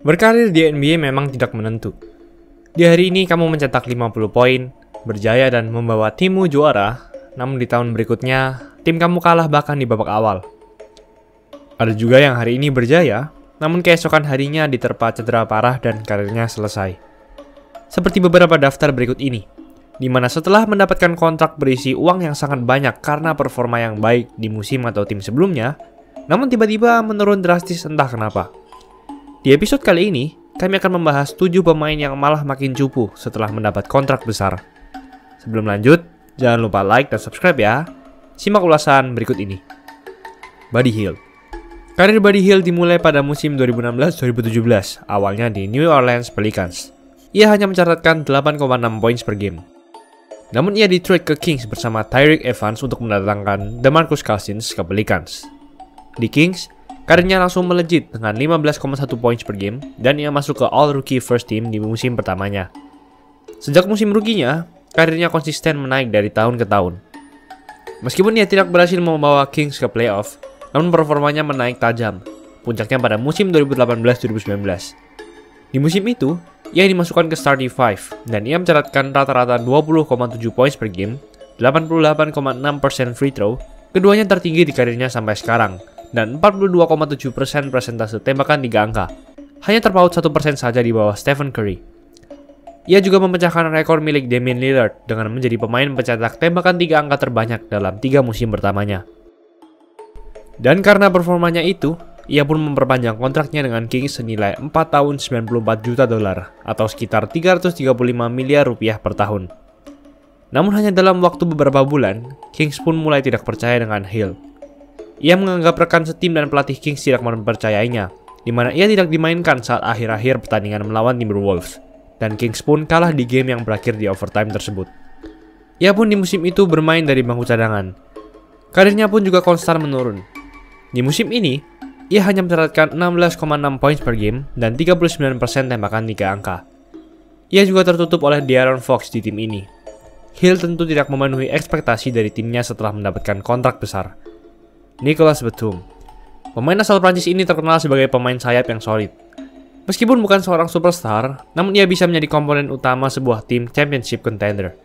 Berkarir di NBA memang tidak menentu. Di hari ini kamu mencetak 50 poin, berjaya dan membawa timmu juara, namun di tahun berikutnya, tim kamu kalah bahkan di babak awal. Ada juga yang hari ini berjaya, namun keesokan harinya diterpa cedera parah dan karirnya selesai. Seperti beberapa daftar berikut ini, di mana setelah mendapatkan kontrak berisi uang yang sangat banyak karena performa yang baik di musim atau tim sebelumnya, namun tiba-tiba menurun drastis entah kenapa. Di episode kali ini, kami akan membahas 7 pemain yang malah makin cupu setelah mendapat kontrak besar. Sebelum lanjut, jangan lupa like dan subscribe ya. Simak ulasan berikut ini. Buddy Hield. Karir Buddy Hield dimulai pada musim 2016-2017, awalnya di New Orleans Pelicans. Ia hanya mencatatkan 8,6 poin per game. Namun ia di-trade ke Kings bersama Tyreke Evans untuk mendatangkan DeMarcus Cousins ke Pelicans. Di Kings, karirnya langsung melejit dengan 15,1 poin per game dan ia masuk ke All-Rookie First Team di musim pertamanya. Sejak musim ruginya, karirnya konsisten menaik dari tahun ke tahun. Meskipun ia tidak berhasil membawa Kings ke playoff, namun performanya menaik tajam, puncaknya pada musim 2018-2019. Di musim itu, ia dimasukkan ke Starting Five dan ia mencatatkan rata-rata 20,7 poin per game, 88,6% free throw, keduanya tertinggi di karirnya sampai sekarang, dan 42,7% persentase tembakan 3 angka, hanya terpaut 1% saja di bawah Stephen Curry. Ia juga memecahkan rekor milik Damian Lillard dengan menjadi pemain pencetak tembakan 3 angka terbanyak dalam 3 musim pertamanya. Dan karena performanya itu, ia pun memperpanjang kontraknya dengan Kings senilai 4 tahun 94 juta dolar atau sekitar 335 miliar rupiah per tahun. Namun hanya dalam waktu beberapa bulan, Kings pun mulai tidak percaya dengan Hield. Ia menganggap rekan setim dan pelatih Kings tidak mempercayainya, di mana ia tidak dimainkan saat akhir-akhir pertandingan melawan Timberwolves, dan Kings pun kalah di game yang berakhir di overtime tersebut. Ia pun di musim itu bermain dari bangku cadangan. Karirnya pun juga konstan menurun. Di musim ini, ia hanya mencatatkan 16,6 poin per game dan 39% tembakan 3 angka. Ia juga tertutup oleh De'Aaron Fox di tim ini. Hield tentu tidak memenuhi ekspektasi dari timnya setelah mendapatkan kontrak besar. Nicolas Batum. Pemain asal Prancis ini terkenal sebagai pemain sayap yang solid. Meskipun bukan seorang superstar, namun ia bisa menjadi komponen utama sebuah tim championship contender.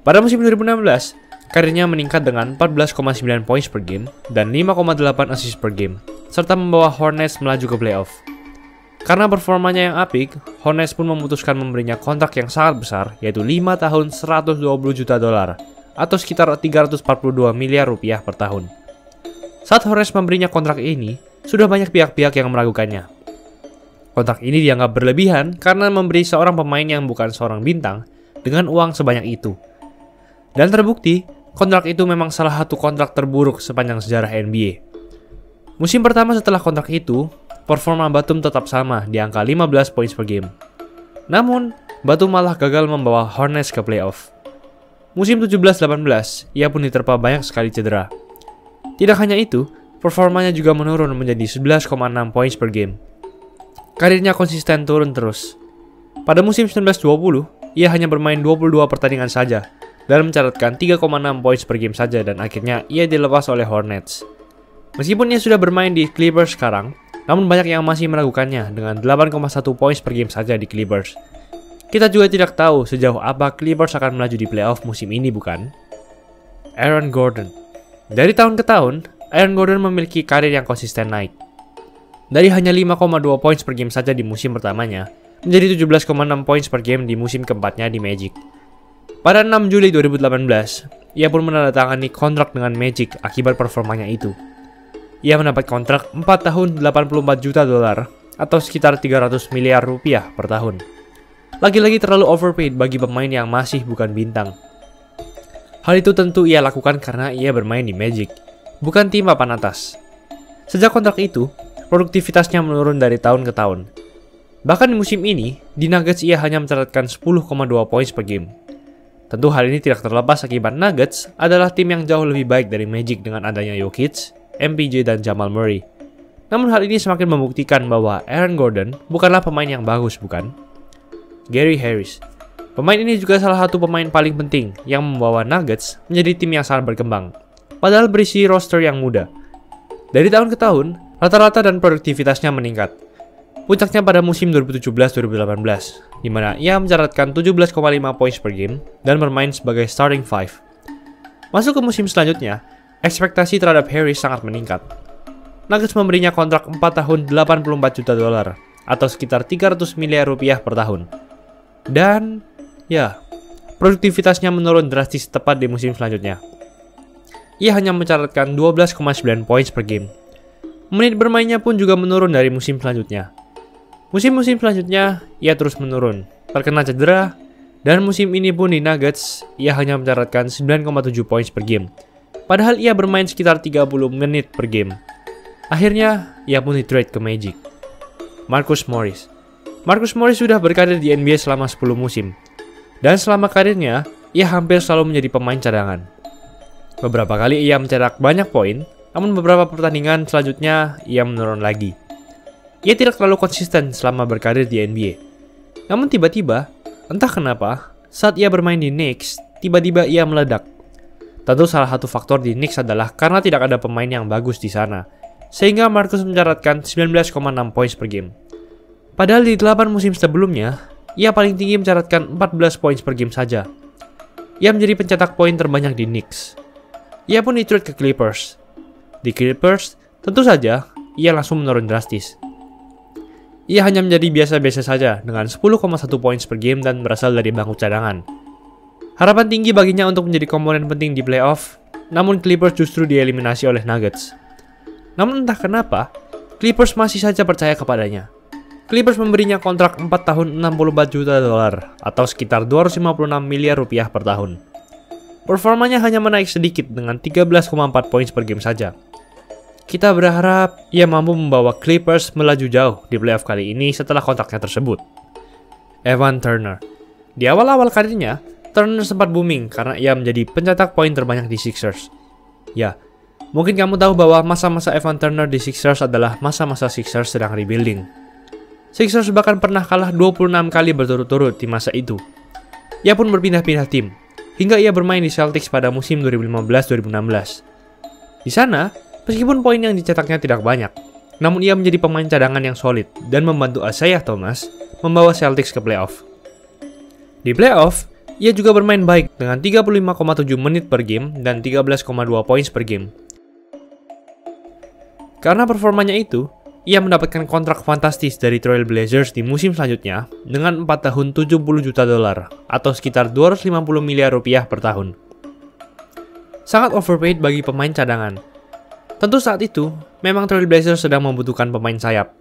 Pada musim 2016, karirnya meningkat dengan 14,9 poin per game dan 5,8 assist per game, serta membawa Hornets melaju ke playoff. Karena performanya yang apik, Hornets pun memutuskan memberinya kontrak yang sangat besar, yaitu 5 tahun 120 juta dolar, atau sekitar 342 miliar rupiah per tahun. Saat Hornets memberinya kontrak ini, sudah banyak pihak-pihak yang meragukannya. Kontrak ini dianggap berlebihan karena memberi seorang pemain yang bukan seorang bintang dengan uang sebanyak itu. Dan terbukti, kontrak itu memang salah satu kontrak terburuk sepanjang sejarah NBA. Musim pertama setelah kontrak itu, performa Batum tetap sama di angka 15 poin per game. Namun, Batum malah gagal membawa Hornets ke playoff. Musim 17-18, ia pun diterpa banyak sekali cedera. Tidak hanya itu, performanya juga menurun menjadi 11,6 poin per game. Karirnya konsisten turun terus. Pada musim 19-20, ia hanya bermain 22 pertandingan saja dan mencatatkan 3,6 poin per game saja dan akhirnya ia dilepas oleh Hornets. Meskipun ia sudah bermain di Clippers sekarang, namun banyak yang masih meragukannya dengan 8,1 poin per game saja di Clippers. Kita juga tidak tahu sejauh apa Clippers akan melaju di playoff musim ini, bukan? Aaron Gordon. Dari tahun ke tahun, Aaron Gordon memiliki karir yang konsisten naik. Dari hanya 5,2 poin per game saja di musim pertamanya, menjadi 17,6 poin per game di musim keempatnya di Magic. Pada 6 Juli 2018, ia pun menandatangani kontrak dengan Magic akibat performanya itu. Ia mendapat kontrak 4 tahun 84 juta dolar atau sekitar 300 miliar rupiah per tahun. Lagi-lagi terlalu overpaid bagi pemain yang masih bukan bintang. Hal itu tentu ia lakukan karena ia bermain di Magic, bukan tim papan atas. Sejak kontrak itu, produktivitasnya menurun dari tahun ke tahun. Bahkan di musim ini, di Nuggets ia hanya mencatatkan 10,2 poin per game. Tentu hal ini tidak terlepas akibat Nuggets adalah tim yang jauh lebih baik dari Magic dengan adanya Jokic, MPJ, dan Jamal Murray. Namun hal ini semakin membuktikan bahwa Aaron Gordon bukanlah pemain yang bagus, bukan? Gary Harris. Pemain ini juga salah satu pemain paling penting yang membawa Nuggets menjadi tim yang sangat berkembang, padahal berisi roster yang muda. Dari tahun ke tahun, rata-rata dan produktivitasnya meningkat. Puncaknya pada musim 2017-2018, di mana ia mencatatkan 17,5 poin per game dan bermain sebagai starting five. Masuk ke musim selanjutnya, ekspektasi terhadap Harris sangat meningkat. Nuggets memberinya kontrak 4 tahun $84 juta atau sekitar 300 miliar rupiah per tahun. Dan, ya, produktivitasnya menurun drastis tepat di musim selanjutnya. Ia hanya mencatatkan 12,9 poin per game. Menit bermainnya pun juga menurun dari musim selanjutnya. Musim-musim selanjutnya, ia terus menurun, terkena cedera, dan musim ini pun di Nuggets, ia hanya mencatatkan 9,7 poin per game. Padahal ia bermain sekitar 30 menit per game. Akhirnya, ia pun di-trade ke Magic. Marcus Morris. Marcus Morris sudah berkarir di NBA selama 10 musim. Dan selama karirnya, ia hampir selalu menjadi pemain cadangan. Beberapa kali ia mencetak banyak poin, namun beberapa pertandingan selanjutnya ia menurun lagi. Ia tidak terlalu konsisten selama berkarir di NBA. Namun tiba-tiba, entah kenapa, saat ia bermain di Knicks, tiba-tiba ia meledak. Tentu salah satu faktor di Knicks adalah karena tidak ada pemain yang bagus di sana, sehingga Marcus mencatatkan 19,6 poin per game. Padahal di 8 musim sebelumnya, ia paling tinggi mencatatkan 14 poin per game saja. Ia menjadi pencetak poin terbanyak di Knicks. Ia pun di-trade ke Clippers. Di Clippers, tentu saja, ia langsung menurun drastis. Ia hanya menjadi biasa-biasa saja dengan 10,1 poin per game dan berasal dari bangku cadangan. Harapan tinggi baginya untuk menjadi komponen penting di playoff, namun Clippers justru dieliminasi oleh Nuggets. Namun entah kenapa, Clippers masih saja percaya kepadanya. Clippers memberinya kontrak 4 tahun $64 juta atau sekitar 256 miliar rupiah per tahun. Performanya hanya menaik sedikit dengan 13,4 poin per game saja. Kita berharap ia mampu membawa Clippers melaju jauh di playoff kali ini setelah kontraknya tersebut. Evan Turner. Di awal-awal karirnya, Turner sempat booming karena ia menjadi pencetak poin terbanyak di Sixers. Ya, mungkin kamu tahu bahwa masa-masa Evan Turner di Sixers adalah masa-masa Sixers sedang rebuilding. Sixers bahkan pernah kalah 26 kali berturut-turut di masa itu. Ia pun berpindah-pindah tim, hingga ia bermain di Celtics pada musim 2015-2016. Di sana, meskipun poin yang dicetaknya tidak banyak, namun ia menjadi pemain cadangan yang solid dan membantu Isaiah Thomas membawa Celtics ke playoff. Di playoff, ia juga bermain baik dengan 35,7 menit per game dan 13,2 poin per game. Karena performanya itu, ia mendapatkan kontrak fantastis dari Trail Blazers di musim selanjutnya dengan 4 tahun $70 juta atau sekitar 250 miliar rupiah per tahun. Sangat overpaid bagi pemain cadangan. Tentu saat itu, memang Trail Blazers sedang membutuhkan pemain sayap.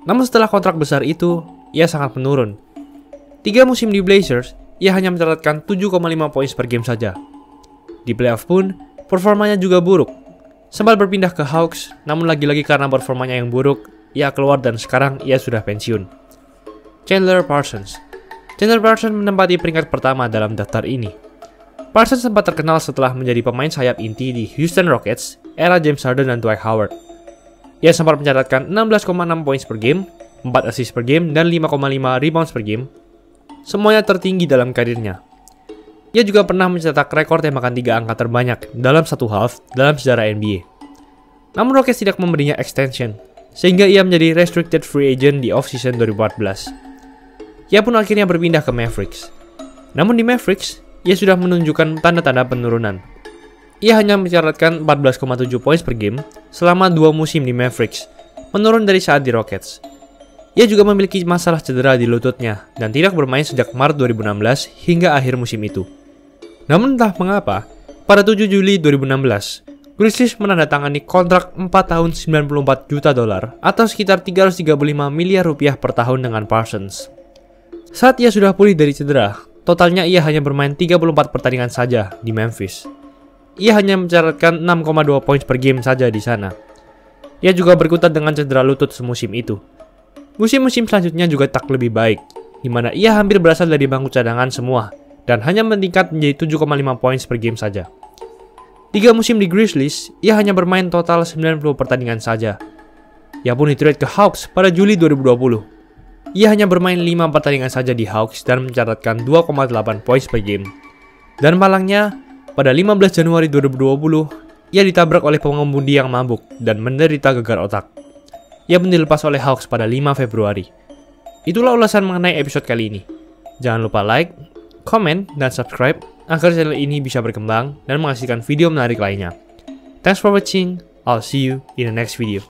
Namun setelah kontrak besar itu, ia sangat menurun. 3 musim di Blazers, ia hanya mencatatkan 7,5 poin per game saja. Di playoff pun, performanya juga buruk. Sempat berpindah ke Hawks, namun lagi-lagi karena performanya yang buruk, ia keluar dan sekarang ia sudah pensiun. Chandler Parsons. Chandler Parsons menempati peringkat pertama dalam daftar ini. Parsons sempat terkenal setelah menjadi pemain sayap inti di Houston Rockets, era James Harden dan Dwight Howard. Ia sempat mencatatkan 16,6 poin per game, 4 assist per game, dan 5,5 rebounds per game. Semuanya tertinggi dalam karirnya. Ia juga pernah mencetak rekor tembakan 3 angka terbanyak dalam satu half dalam sejarah NBA. Namun Rockets tidak memberinya extension, sehingga ia menjadi restricted free agent di off-season 2014. Ia pun akhirnya berpindah ke Mavericks. Namun di Mavericks, ia sudah menunjukkan tanda-tanda penurunan. Ia hanya mencatatkan 14,7 poin per game selama 2 musim di Mavericks, menurun dari saat di Rockets. Ia juga memiliki masalah cedera di lututnya dan tidak bermain sejak Maret 2016 hingga akhir musim itu. Namun entah mengapa, pada 7 Juli 2016, Grizzlies menandatangani kontrak 4 tahun $94 juta atau sekitar 335 miliar rupiah per tahun dengan Parsons. Saat ia sudah pulih dari cedera, totalnya ia hanya bermain 34 pertandingan saja di Memphis. Ia hanya mencatatkan 6,2 poin per game saja di sana. Ia juga berkutat dengan cedera lutut semusim itu. Musim-musim selanjutnya juga tak lebih baik, di mana ia hampir berasal dari bangku cadangan semua, dan hanya meningkat menjadi 7,5 poin per game saja. 3 musim di Grizzlies, ia hanya bermain total 90 pertandingan saja. Ia pun di-trade ke Hawks pada Juli 2020. Ia hanya bermain 5 pertandingan saja di Hawks dan mencatatkan 2,8 poin per game. Dan malangnya, pada 15 Januari 2020, ia ditabrak oleh pengemudi yang mabuk dan menderita gegar otak. ia pun dilepas oleh Hawks pada 5 Februari. Itulah ulasan mengenai episode kali ini. Jangan lupa like, komen, dan subscribe agar channel ini bisa berkembang dan menghasilkan video menarik lainnya. Thanks for watching. I'll see you in the next video.